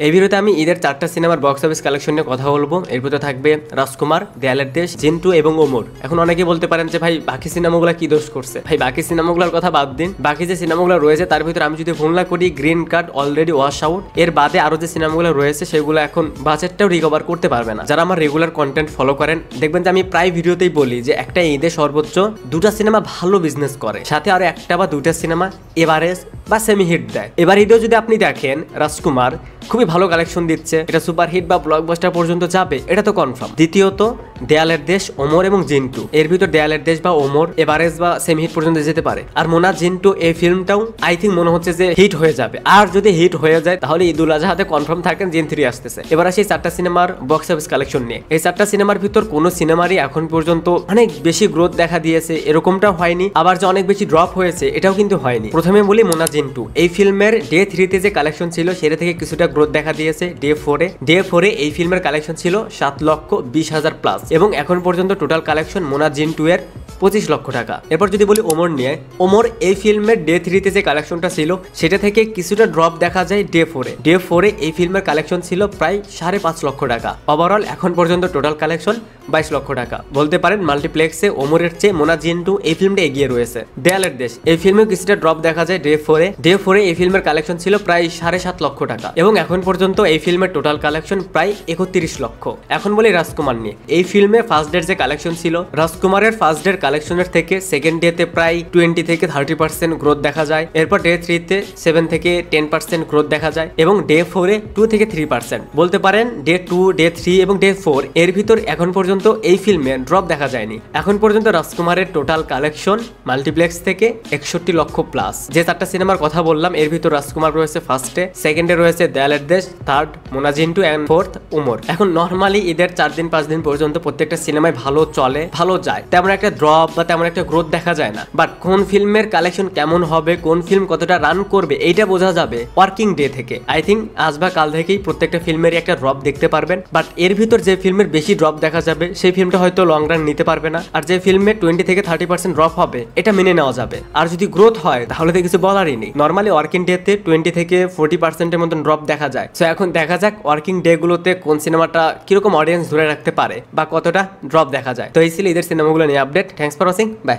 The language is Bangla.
এই ভিডিওতে আমি ঈদের 4টা সিনেমার বক্স অফিস কালেকশন নিয়ে কথা বলবো। এর ভিতরে থাকবে রাজকুমার, দেয়ালের দেশ, জিন্টু এবং ওমর। এখন অনেকে বলতে পারেন যে ভাই বাকি সিনেমাগুলো কি দোষ করছে? ভাই বাকি সিনেমাগুলোর কথা বাদ দিন, বাকি যে সিনেমাগুলো রয়েছে তার ভিতরে আমি যদি ভুল না করি green card already wash out. এর বাদে আরো যে সিনেমাগুলো রয়েছে সেগুলো এখন বাজেটটাও রিকভার করতে পারবে না। যারা আমার রেগুলার কন্টেন্ট ফলো করেন দেখবেন যে আমি প্রায় ভিডিওতেই বলি যে একটা ঈদে সর্বোচ্চ 2টা সিনেমা ভালো বিজনেস করে, সাথে আরো 1টা বা 2টা সিনেমা এভারেজ বা সেমি হিট দেয়। এবার ঈদেও যদি আপনি দেখেন রাজকুমার খুবই ভালো কালেকশন দিচ্ছে, এটা সুপার হিট বা ব্লকবাস্টার পর্যন্ত যাবে, এটা তো কনফার্ম। দ্বিতীয়ত দেয়ালের দেশ, ওমর এবং জিন্টু, এর ভিতর দেয়ালের দেশ বা ওমর এভারেজ বা সেমি হিট পর্যন্ত যেতে পারে। আর মোনা জিন্টু এই ফিল্মটাও আই থিঙ্ক মনে হচ্ছে যে হিট হয়ে যাবে। আর যদি হিট হয়ে যায় তাহলে ঈদুল আজহাতে কনফার্ম থাকেন জিন 3 আসতেছে। এবার আসি 4টা সিনেমার বক্স অফিস কালেকশন নিয়ে। এই 4টা সিনেমার ভিতর কোনো সিনেমারই এখন পর্যন্ত অনেক বেশি গ্রোথ দেখা দিয়েছে এরকমটাও হয়নি, আবার যে অনেক বেশি ড্রপ হয়েছে এটাও কিন্তু হয়নি। প্রথমে বলি মোনা জিন্টু, এই ফিল্মের ডে 3 যে কালেকশন ছিল সেটা থেকে কিছুটা গ্রোথ দেখা দিয়েছে। ডে 4 এই ফিল্মের কালেকশন ছিল 7,20,000 প্লাস এবং এখন পর্যন্ত টোটাল কালেকশন মোনা জিন্টু এর 25 লক্ষ টাকা। এরপর যদি বলি ওমর নিয়ে, ওমর এই ফিল্মের ডে 3 যে কালেকশনটা ছিল সেটা থেকে কিছুটা ড্রপ দেখা যায় ডে 4 এই ফিল্মের কালেকশন ছিল প্রায় 5.5 লক্ষ টাকা। ওভারঅল এখন পর্যন্ত টোটাল কালেকশন 22 লক্ষ টাকা। বলতে পারেন মাল্টিপ্লেক্সে ওমরের চেয়ে মোনা জিন্টু এই ফিল্মটা এগিয়ে রয়েছে। দেয়ালের দেশ এই ফিল্মে কিছুটা ড্রপ দেখা যায় ডে 4 এই ফিল্মের কালেকশন ছিল প্রায় 7.5 লক্ষ টাকা এবং এখন পর্যন্ত এই ফিল্মের টোটাল কালেকশন প্রায় 31 লক্ষ। এখন বলি রাজকুমার নিয়ে, এই ফিল্মে ফার্স্ট ডের যে কালেকশন ছিল, রাজকুমারের ফার্স্ট ডের কালেকশনের থেকে সেকেন্ড ডেতে প্রায় 20 থেকে 30% গ্রোথ দেখা যায়। এরপর ডে 3 7 থেকে 10% গ্রোথ দেখা যায় এবং ডে 4 2 থেকে 3%। বলতে পারেন ডে 2, ডে 3 এবং ডে 4 এর ভিতর এখন পর্যন্ত এই ফিল্মে ড্রপ দেখা যায়নি। এখন পর্যন্ত রাজকুমারের টোটাল কালেকশন মাল্টিপ্লেক্স থেকে 61 লক্ষ প্লাস। যে 4টা সিনেমার কথা বললাম এর ভিতর রাজকুমার রয়েছে ফার্স্টে, সেকেন্ডে রয়েছে দেয়ালের দেশ, third Mona Jintu and fourth Omar. এখন নর্মালি ঈদের 4 দিন 5 দিন পর্যন্ত প্রত্যেকটা সিনেমায় ভালো চলে, ভালো যায়, তেমন একটা ড্রপ বা তেমন একটা গ্রোথ দেখা যায় না। বাট কোন ফিল্মের কালেকশন কেমন হবে, কোন ফিল্ম কতটা রান করবে এইটা বোঝা যাবে ওয়ার্কিং ডে থেকে। আই থিঙ্ক আজ বা কাল থেকেই প্রত্যেকটা ফিল্মেরই একটা ড্রপ দেখতে পারবেন। বাট এর ভিতর যে ফিল্মের বেশি ড্রপ দেখা যাবে সেই ফিল্মটা হয়তো লং রান নিতে পারবে না, আর যে ফিল্মে 20 থেকে 30% ড্রপ হবে এটা মেনে নেওয়া যাবে। আর যদি গ্রোথ হয় তাহলে তো কিছু বলারই নেই। নর্মালি ওয়ার্কিং ডেতে 20 থেকে 40%-এর মতন ড্রপ দেখা যায়। সো এখন দেখা যাক ওয়ার্কিং ডে গুলোতে কোন সিনেমাটা কিরকম অডিয়েন্স ধরে রাখতে পারে বা কতটা ড্রপ দেখা যায়। তো এই ছিল ঈদের সিনেমাগুলো নিয়ে update. Thanks for watching, by.